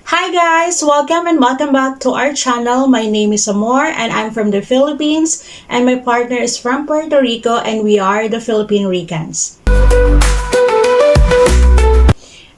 Hi guys! Welcome back to our channel. My name is Amor and I'm from the Philippines and my partner is from Puerto Rico and we are the Philippine Ricans.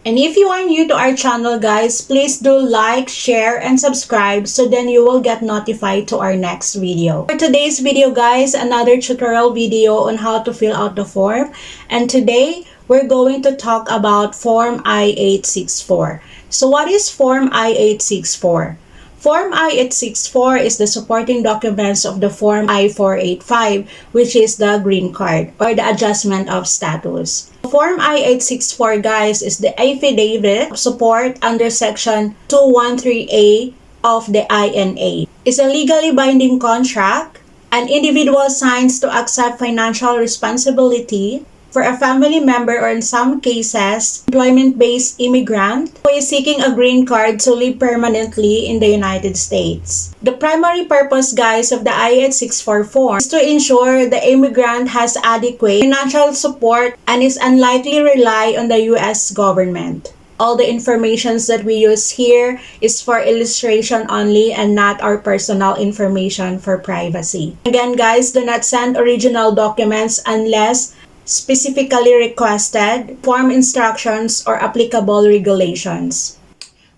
And if you are new to our channel guys, please do like, share, and subscribe so then you will get notified to our next video. For today's video guys, another tutorial video on how to fill out the form. And today, we're going to talk about Form I-864. So what is Form I-864? Form I-864 is the supporting documents of the Form I-485, which is the green card or the adjustment of status. Form I-864, guys, is the affidavit of support under Section 213A of the INA. It's a legally binding contract. An individual signs to accept financial responsibility for a family member or in some cases, employment-based immigrant who is seeking a green card to live permanently in the United States. The primary purpose, guys, of the I-864 form is to ensure the immigrant has adequate financial support and is unlikely to rely on the U.S. government. All the informations that we use here is for illustration only and not our personal information for privacy. Again, guys, do not send original documents unless specifically requested, form instructions, or applicable regulations.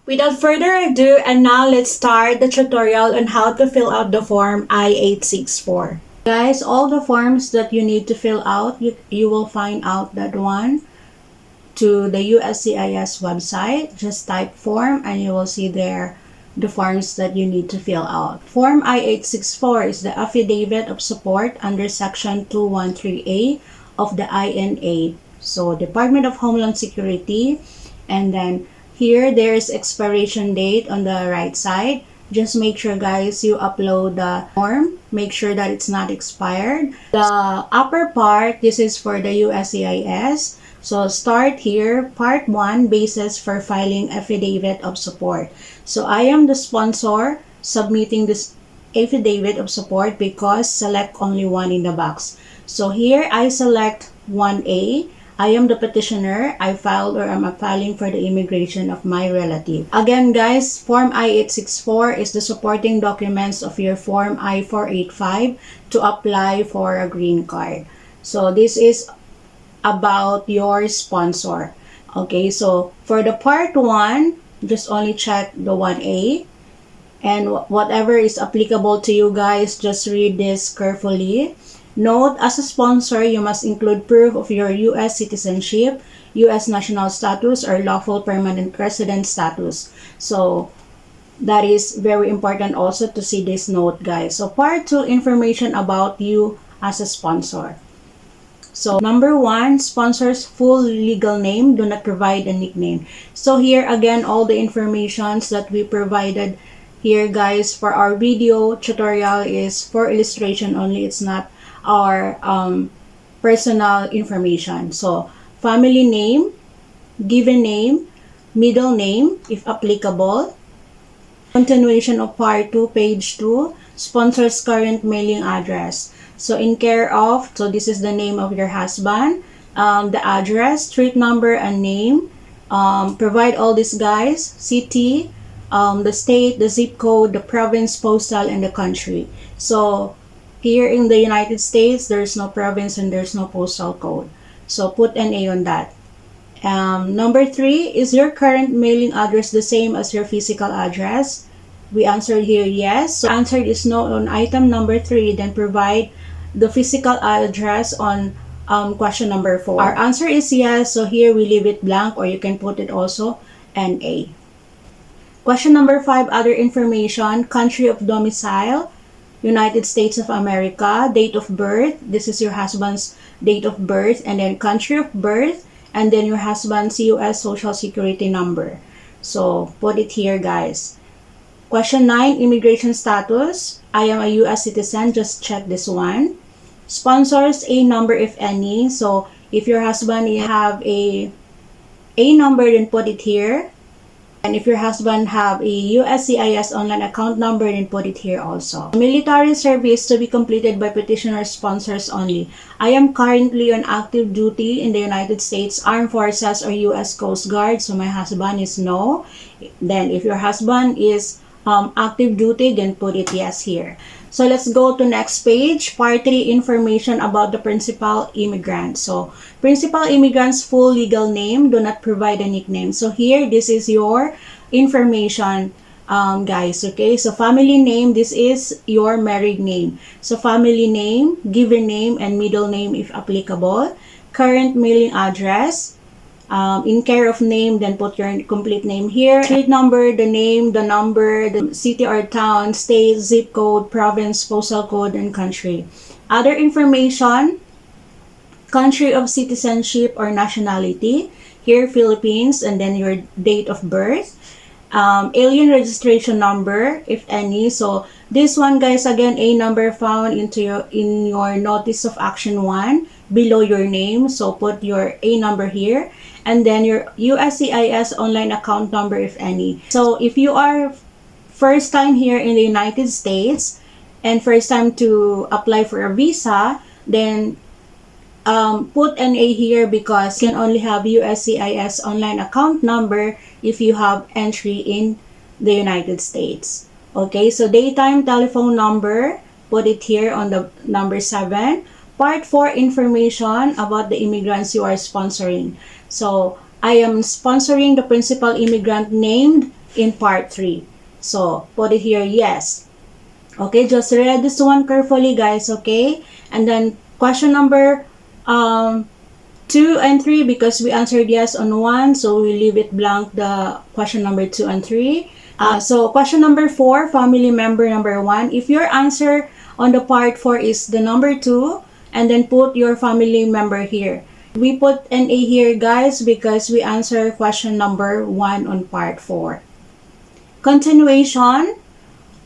Without further ado, and now let's start the tutorial on how to fill out the form I-864. Guys, all the forms that you need to fill out, you will find out that one to the USCIS website. Just type form and you will see there the forms that you need to fill out. Form I-864 is the affidavit of support under Section 213A of the INA. So Department of Homeland Security, and then here there is expiration date on the right side. Just make sure guys you upload the form, make sure that it's not expired. The upper part, this is for the USCIS. So start here, part 1, basis for filing affidavit of support. So I am the sponsor submitting this affidavit of support because select only one in the box. So here I select 1A. I am the petitioner. I filed or I'm filing for the immigration of my relative. Again guys, Form I-864 is the supporting documents of your Form I-485 to apply for a green card. So this is about your sponsor. Okay, so for the part 1, just only check the 1A. And whatever is applicable to you guys, just read this carefully. Note, as a sponsor, you must include proof of your U.S. citizenship, U.S. national status, or lawful permanent resident status. So, that is very important also to see this note, guys. So, part 2, information about you as a sponsor. So, number 1, sponsor's full legal name. Do not provide a nickname. So, here again, all the informations that we provided here, guys, for our video tutorial is for illustration only. It's not our personal information. So, family name, given name, middle name, if applicable. Continuation of part 2, page 2, sponsor's current mailing address. So, in care of, so this is the name of your husband, the address, street number, and name. Provide all these guys, city, the state, the zip code, the province, postal, and the country. So, here in the United States, there's no province and there's no postal code. So, put an A on that. Number 3, is your current mailing address the same as your physical address? We answered here yes. So, answered is no on item number 3. Then provide the physical address on question number 4. Our answer is yes. So, here we leave it blank or you can put it also NA. Question number 5, other information, country of domicile, United States of America, date of birth, this is your husband's date of birth, and then country of birth, and then your husband's U.S. Social Security number. So, put it here, guys. Question 9, immigration status. I am a U.S. citizen, just check this one. Sponsors, A number if any. So, if your husband you have a number, then put it here. And if your husband have a USCIS online account number, then put it here also. Military service to be completed by petitioner sponsors only. I am currently on active duty in the United States Armed Forces or US Coast Guard, so my husband is no. Then if your husband is active duty, then put it yes here. So let's go to next page, part 3, information about the principal immigrant. So principal immigrant's full legal name, do not provide a nickname. So here, this is your information, guys, okay? So family name, this is your married name. So family name, given name, and middle name if applicable. Current mailing address. In care of name, then put your complete name here. Street number, the name, the number, the city or town, state, zip code, province, postal code, and country. Other information, country of citizenship or nationality. Here, Philippines, and then your date of birth. Alien registration number, if any. So this one, guys, again, a number found in your notice of action 1 below your name. So put your a number here, and then your USCIS online account number, if any. So if you are first time here in the United States and first time to apply for a visa, then put NA here because you can only have USCIS online account number if you have entry in the United States. Okay, so daytime telephone number, put it here on the number 7. Part 4, information about the immigrants you are sponsoring. So I am sponsoring the principal immigrant named in part 3. So put it here, yes. Okay, just read this one carefully, guys, okay? And then question number 2 and 3, because we answered yes on 1, so we leave it blank, the question number 2 and 3. So question number 4, family member number 1. If your answer on the part 4 is the number 2, and then put your family member here. We put NA here, guys, because we answer question number 1 on part 4. Continuation,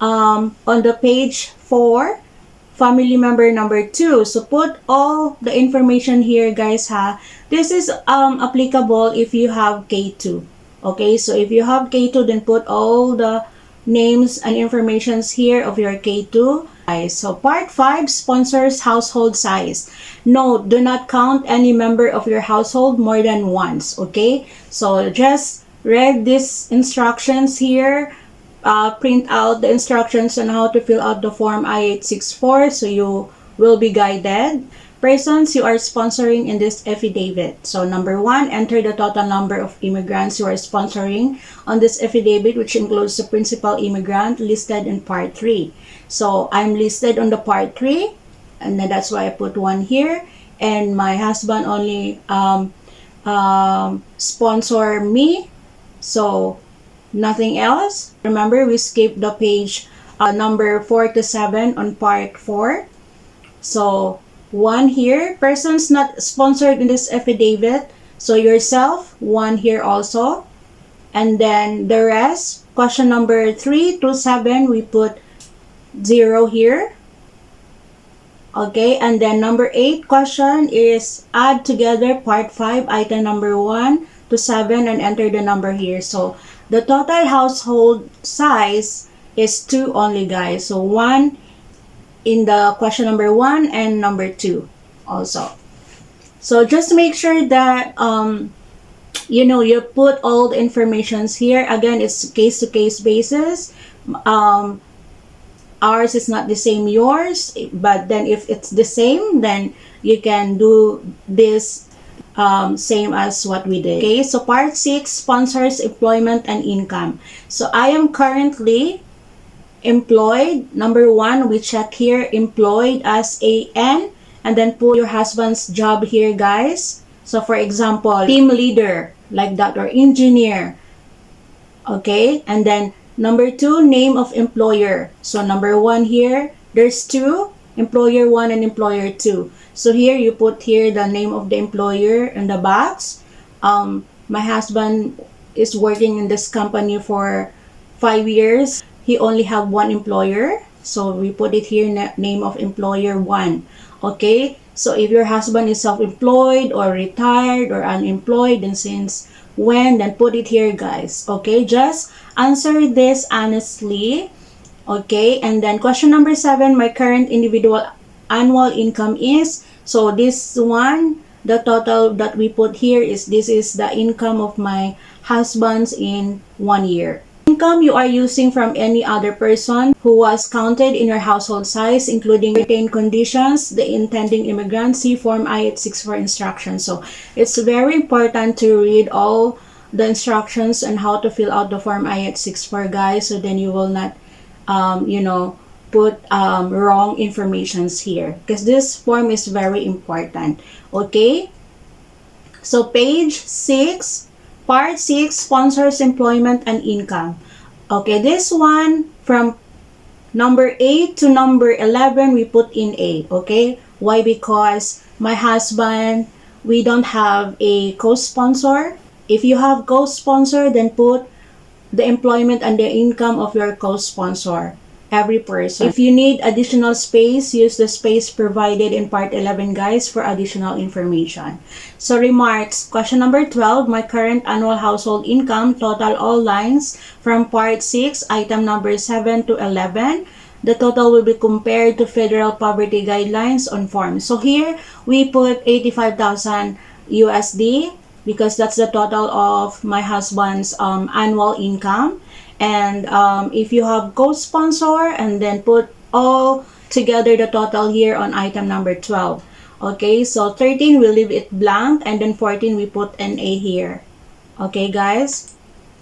on the page 4, family member number 2. So put all the information here, guys, ha. This is applicable if you have K2. Okay, so if you have K2, then put all the names and informations here of your K2. So part 5, sponsors household size. Note, do not count any member of your household more than once. Okay, so just read these instructions here. Print out the instructions on how to fill out the form I-864 so you will be guided. Persons you are sponsoring in this affidavit. So number 1, enter the total number of immigrants you are sponsoring on this affidavit, which includes the principal immigrant listed in part 3. So I'm listed on the part 3, and then that's why I put 1 here. And my husband only sponsor me, so nothing else. Remember, we skipped the page number 4 to 7 on part 4. So 1 here, persons not sponsored in this affidavit. So yourself, 1 here also. And then the rest, question number 3 to 7, we put 0 here. Okay, and then number 8 question is add together part 5, item number 1 to 7, and enter the number here. So the total household size is 2 only, guys. So 1 in the question number 1 and number 2 also. So just make sure that you put all the informations here. Again, it's case to case basis. Ours is not the same yours, but then if it's the same, then you can do this same as what we did. Okay, so part 6, sponsors employment and income. So I am currently employed. Number 1, we check here employed as AN, and then put your husband's job here, guys. So for example, team leader, like that, or engineer. Okay, and then number 2, name of employer. So number 1 here, there's 2, employer 1 and employer 2. So here you put here the name of the employer in the box. My husband is working in this company for 5 years. He only have 1 employer. So we put it here, name of employer 1. Okay, so if your husband is self-employed or retired or unemployed, then since when, then put it here, guys. Okay, just answer this honestly. Okay, and then question number 7, my current individual annual income is, so this one, the total that we put here is, this is the income of my husband's in 1 year. Income you are using from any other person who was counted in your household size, including retained conditions, the intending immigrant, see Form I-864 instructions. So it's very important to read all the instructions on how to fill out the Form I-864, guys, so then you will not put wrong informations here, because this form is very important. Okay, so page 6, part 6, sponsors, employment, and income. Okay, this one from number 8 to number 11 we put in A. Okay, why? Because my husband, we don't have a co-sponsor. If you have co-sponsor, then put the employment and the income of your co-sponsor, every person. If you need additional space, use the space provided in part 11, guys, for additional information. So remarks, question number 12, my current annual household income, total all lines from part 6, item number 7 to 11. The total will be compared to federal poverty guidelines on form. So here we put 85,000 USD, because that's the total of my husband's annual income. And if you have co-sponsor, and then put all together the total here on item number 12. Okay, so 13 we leave it blank, and then 14 we put an A here. Okay, guys.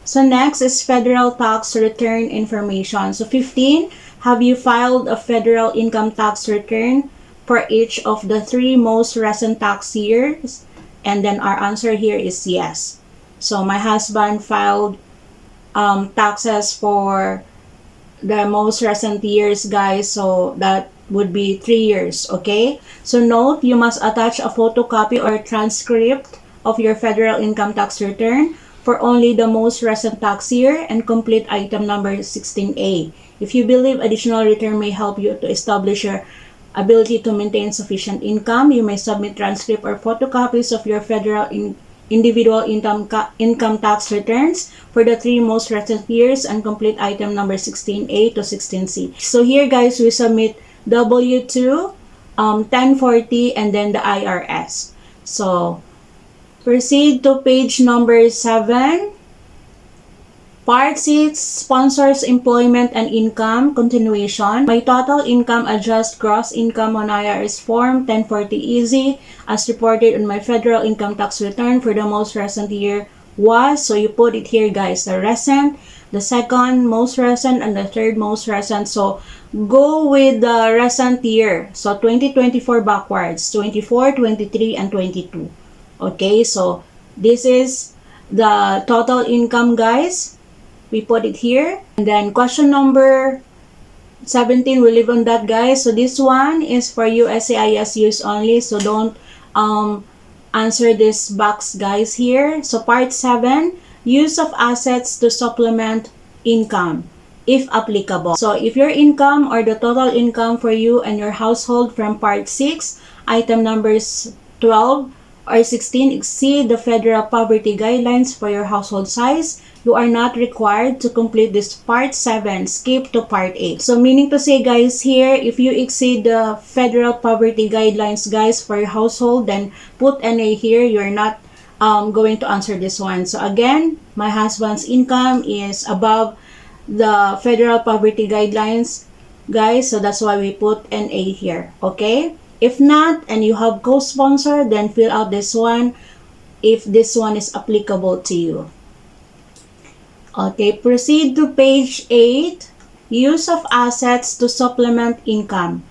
So next is federal tax return information. So 15, have you filed a federal income tax return for each of the 3 most recent tax years? And then our answer here is yes. So my husband filed taxes for the most recent years, guys. So that would be 3 years. Okay, so note, you must attach a photocopy or transcript of your federal income tax return for only the most recent tax year and complete item number 16A. If you believe additional return may help you to establish your ability to maintain sufficient income, you may submit transcript or photocopies of your federal individual income tax returns for the 3 most recent years and complete item number 16A to 16C. So here, guys, we submit W2, 1040, and then the IRS. So proceed to page number 7. Part 6, sponsors, employment, and income, continuation. My total income adjust gross income on IRS form 1040 easy as reported on my federal income tax return for the most recent year was, so you put it here, guys, the recent, the second most recent, and the third most recent. So go with the recent year. So 2024 backwards, 24, 23, and 22. Okay, so this is the total income, guys. We put it here. And then question number 17, we leave on that, guys. So this one is for USCIS use only. So don't answer this box, guys, here. So part 7, use of assets to supplement income, if applicable. So if your income or the total income for you and your household from part 6, item numbers 12 or 16 exceed the federal poverty guidelines for your household size, you are not required to complete this part 7. Skip to part 8. So meaning to say, guys, here, if you exceed the federal poverty guidelines, guys, for your household, then put NA here. You're not going to answer this one. So again, my husband's income is above the federal poverty guidelines, guys. So that's why we put NA here. Okay? If not, and you have co-sponsor, then fill out this one if this one is applicable to you. Okay, proceed to page 8. Use of assets to supplement income.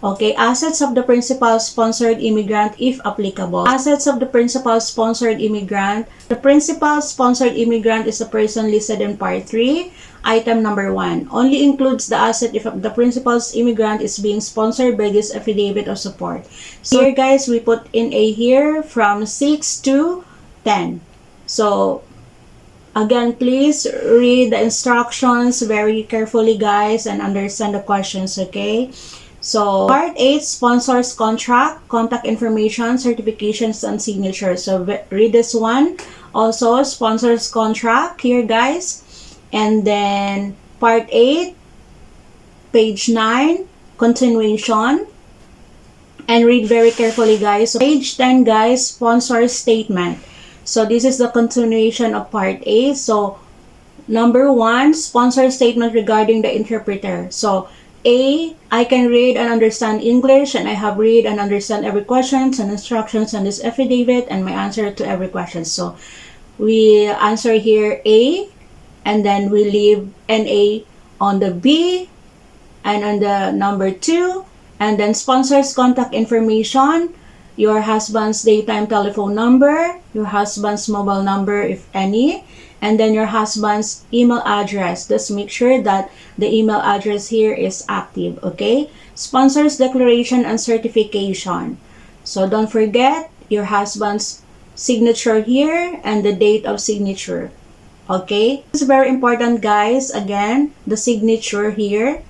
Okay, assets of the principal sponsored immigrant if applicable. Assets of the principal sponsored immigrant. The principal sponsored immigrant is the person listed in part 3. Item number 1. Only includes the asset if the principal's immigrant is being sponsored by this affidavit of support. So here, guys, we put in A here from 6 to 10. So again, please read the instructions very carefully, guys, and understand the questions, okay? So, part 8, sponsors contract, contact information, certifications, and signatures. So, read this one. Also, sponsors contract here, guys. And then part 8, page 9, continuation. And read very carefully, guys. So, page 10, guys, sponsor statement. So this is the continuation of part 8. So number 1, sponsor statement regarding the interpreter. So A, I can read and understand English, and I have read and understand every questions and instructions on this affidavit and my answer to every question. So we answer here A, and then we leave NA on the B and on the number 2, and then sponsor's contact information, your husband's daytime telephone number, your husband's mobile number if any, and then your husband's email address. Just make sure that the email address here is active, okay? Sponsor's declaration and certification. So don't forget your husband's signature here and the date of signature, okay? It's very important, guys. Again, the signature here.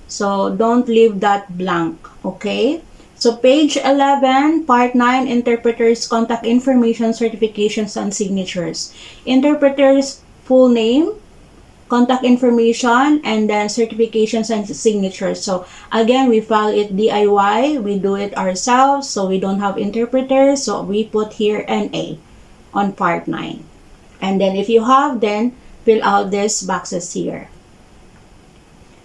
So don't leave that blank, okay? So page 11, part 9, interpreter's contact information, certifications, and signatures. Interpreter's full name, contact information, and then certifications and signatures. So again, we file it DIY, we do it ourselves, so we don't have interpreters, so we put here NA on part 9. And then if you have, then fill out these boxes here.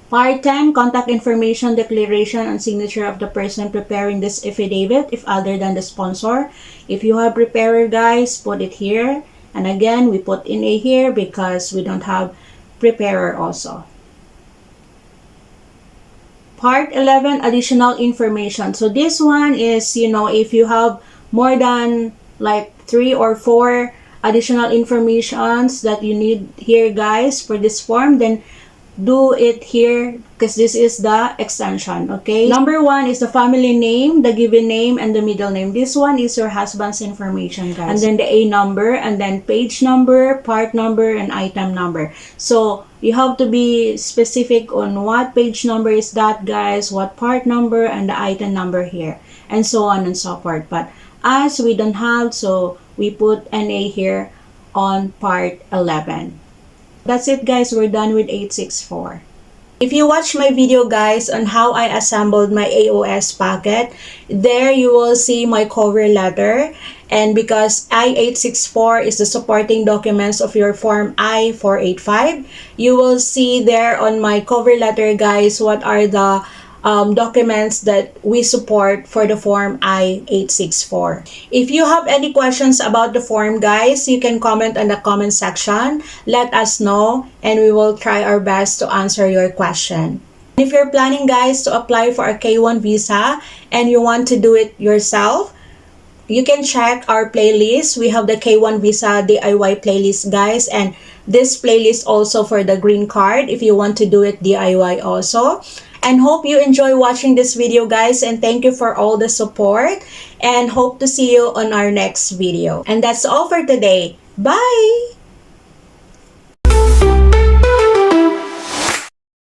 Part 10, contact information, declaration, and signature of the person preparing this affidavit, if other than the sponsor. If you have preparer, guys, put it here. And again, we put in a here because we don't have preparer also. Part 11, additional information. So this one is, if you have more than like 3 or 4 additional informations that you need here, guys, for this form, then do it here because this is the extension, okay? Number 1 is the family name, the given name, and the middle name. This one is your husband's information, guys. And then the A number, and then page number, part number, and item number. So you have to be specific on what page number is that, guys, what part number, and the item number here, and so on and so forth. But as we don't have, so we put NA here on part 11. That's it, guys. We're done with 864. If you watch my video, guys, on how I assembled my AOS packet, there you will see my cover letter. And because I-864 is the supporting documents of your Form I-485, you will see there on my cover letter, guys, what are the documents that we support for the Form I-864. If you have any questions about the form, guys, you can comment on the comment section. Let us know and we will try our best to answer your question. If you're planning, guys, to apply for a K1 visa and you want to do it yourself, you can check our playlist. We have the K1 visa DIY playlist, guys, and this playlist also for the green card if you want to do it DIY also. And hope you enjoy watching this video, guys, and thank you for all the support and hope to see you on our next video. And that's all for today. Bye!